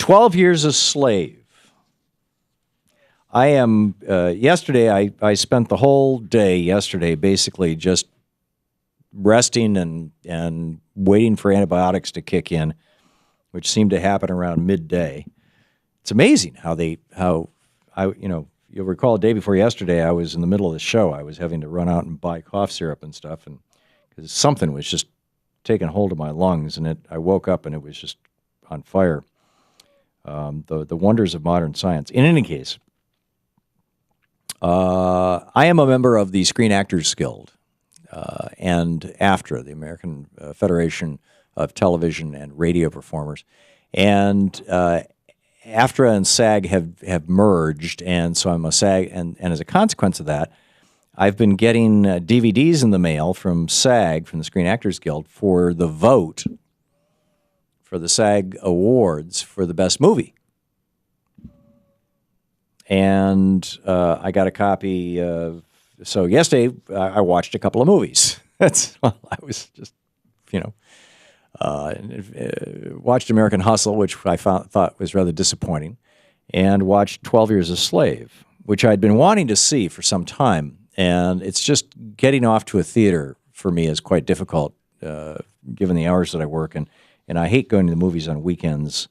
12 Years a Slave. Yesterday, I spent the whole day yesterday basically just resting and waiting for antibiotics to kick in, which seemed to happen around midday. It's amazing you'll recall the day before yesterday, I was in the middle of the show. I was having to run out and buy cough syrup and stuff, and because something was just taking hold of my lungs, and I woke up and it was just on fire. The wonders of modern science. In any case, I am a member of the Screen Actors Guild and AFTRA, the American Federation of Television and Radio Performers, and AFTRA and SAG have merged, and so I'm a SAG, and as a consequence of that, I've been getting DVDs in the mail from SAG, from the Screen Actors Guild, for the vote for the SAG Awards for the best movie. And I got a copy so yesterday I watched a couple of movies. I was just, watched American Hustle, which I thought was rather disappointing, and watched 12 Years a Slave, which I'd been wanting to see for some time. And it's just getting off to a theater for me is quite difficult, given the hours that I work, and I hate going to the movies on weekends.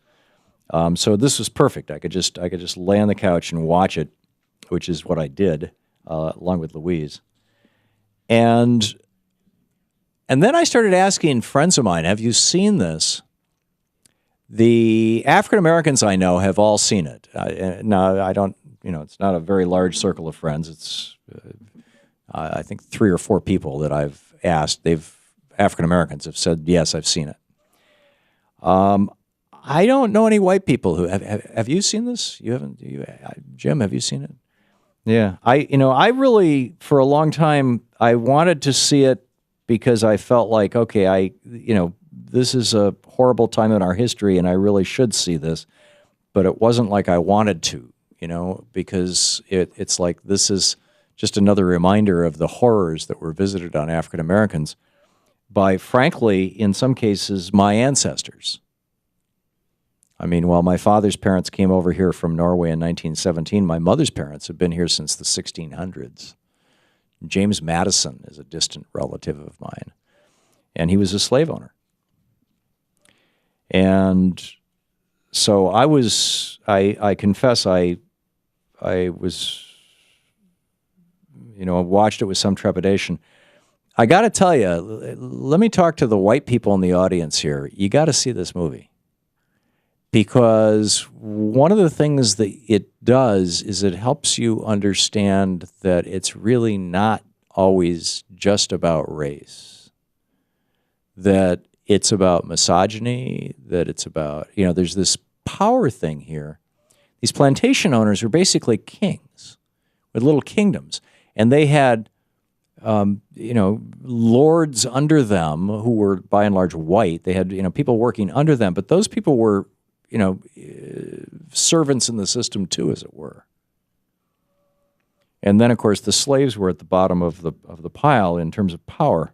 So this was perfect. I could just lay on the couch and watch it, which is what I did, along with Louise. And then I started asking friends of mine, have you seen this? The African Americans I know have all seen it. Now, I don't, it's not a very large circle of friends. It's, I think 3 or 4 people that I've asked, African Americans have said, yes, I've seen it. I don't know any white people who have you seen this? You haven't, Jim, have you seen it? Yeah. I really, for a long time, I wanted to see it because I felt like, okay, this is a horrible time in our history and I really should see this, but it wasn't like I wanted to, because it's like this is just another reminder of the horrors that were visited on African Americans by, frankly, in some cases, my ancestors. I mean, while my father's parents came over here from Norway in 1917, my mother's parents have been here since the 1600s. James Madison is a distant relative of mine, and he was a slave owner. And so I confess, I was, watched it with some trepidation. I got to tell you, let me talk to the white people in the audience here. You got to see this movie. Because one of the things that it does is it helps you understand that it's really not always just about race, that it's about misogyny, that it's about, there's this power thing here. These plantation owners were basically kings with little kingdoms, and they had, lords under them who were by and large white. They had, people working under them, but those people were, servants in the system too, as it were. And then, of course, the slaves were at the bottom of the pile in terms of power.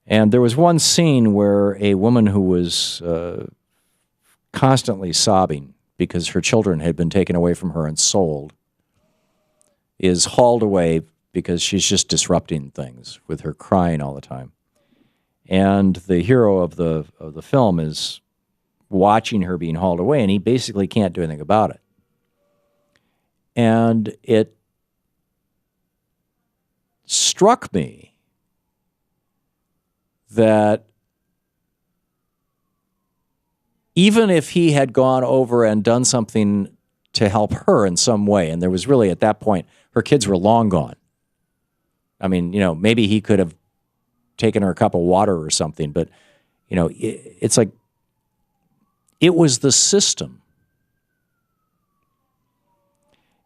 And there was one scene where a woman who was constantly sobbing because her children had been taken away from her and sold is hauled away because she's just disrupting things with her crying all the time. And the hero of the film is watching her being hauled away, and he basically can't do anything about it. And it struck me that even if he had gone over and done something to help her in some way, and there was really, at that point, her kids were long gone. I mean, maybe he could have taken her a cup of water or something, but, it's like, it was the system.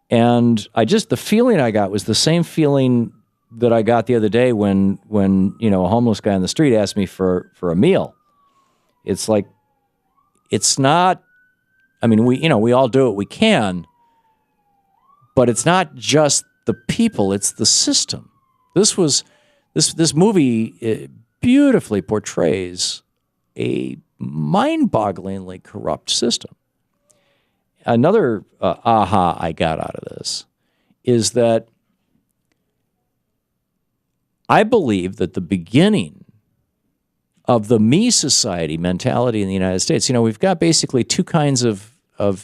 And the feeling I got was the same feeling that I got the other day when a homeless guy on the street asked me for a meal. It's like, it's not, I mean, we all do what we can, but it's not just the people, it's the system. This movie beautifully portrays a mind-bogglingly corrupt system. Another aha I got out of this is that I believe that the beginning of the me society mentality in the United States, we've got basically two kinds of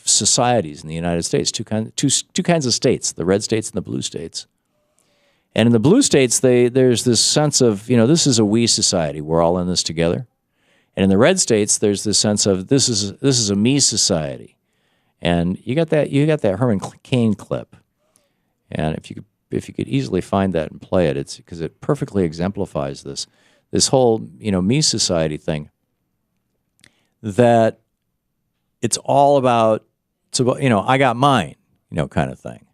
societies in the United States, two kinds of states, the red states and the blue states. And in the blue states, there's this sense of, this is a we society. We're all in this together. And in the red states, there's this sense of this is a me society. And you got that Herman Cain clip. And if you could easily find that and play it, it's because it perfectly exemplifies this whole, me society thing. That it's about, I got mine, kind of thing.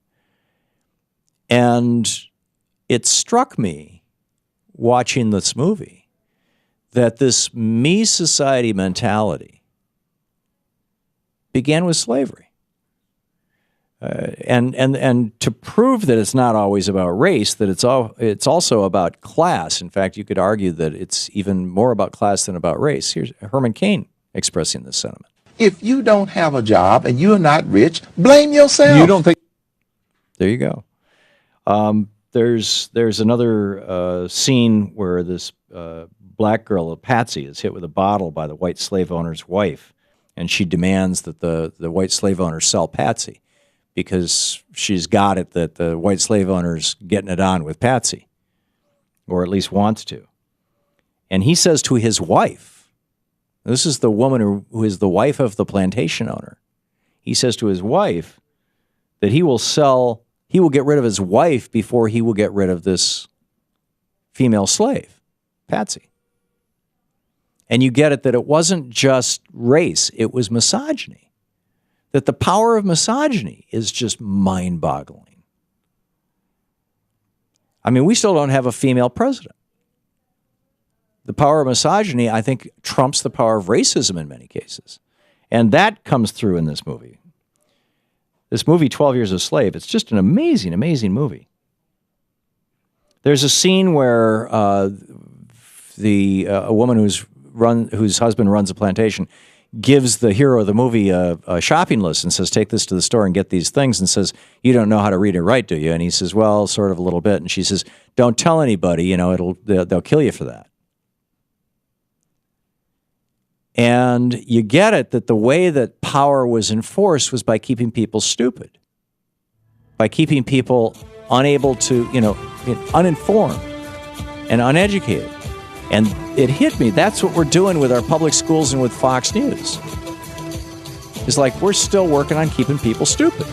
And it struck me watching this movie that this me society mentality began with slavery. And to prove that it's not always about race, that it's also about class. In fact, you could argue that it's even more about class than about race. Here's Herman Cain expressing this sentiment. If you don't have a job and you're not rich, blame yourself. You don't think? There you go. There's another scene where this black girl, Patsy, is hit with a bottle by the white slave owner's wife, and she demands that the white slave owner sell Patsy because she's got it that the white slave owner's getting it on with Patsy, or at least wants to. And he says to his wife, this is the woman who is the wife of the plantation owner. He says to his wife that he will get rid of his wife before he will get rid of this female slave, Patsy. And you get it that it wasn't just race, it was misogyny. That the power of misogyny is just mind-boggling. I mean, we still don't have a female president. The power of misogyny, I think, trumps the power of racism in many cases. And that comes through in this movie. This movie, 12 Years a Slave, it's just an amazing, amazing movie. There's a scene where a woman whose husband runs a plantation gives the hero of the movie a shopping list and says, take this to the store and get these things, and says, you don't know how to read and write, do you? And he says, well, sort of a little bit. And she says, don't tell anybody, they'll kill you for that. And you get it that the way that power was enforced was by keeping people stupid, by keeping people unable to, uninformed and uneducated. And it hit me. That's what we're doing with our public schools and with Fox News. It's like we're still working on keeping people stupid.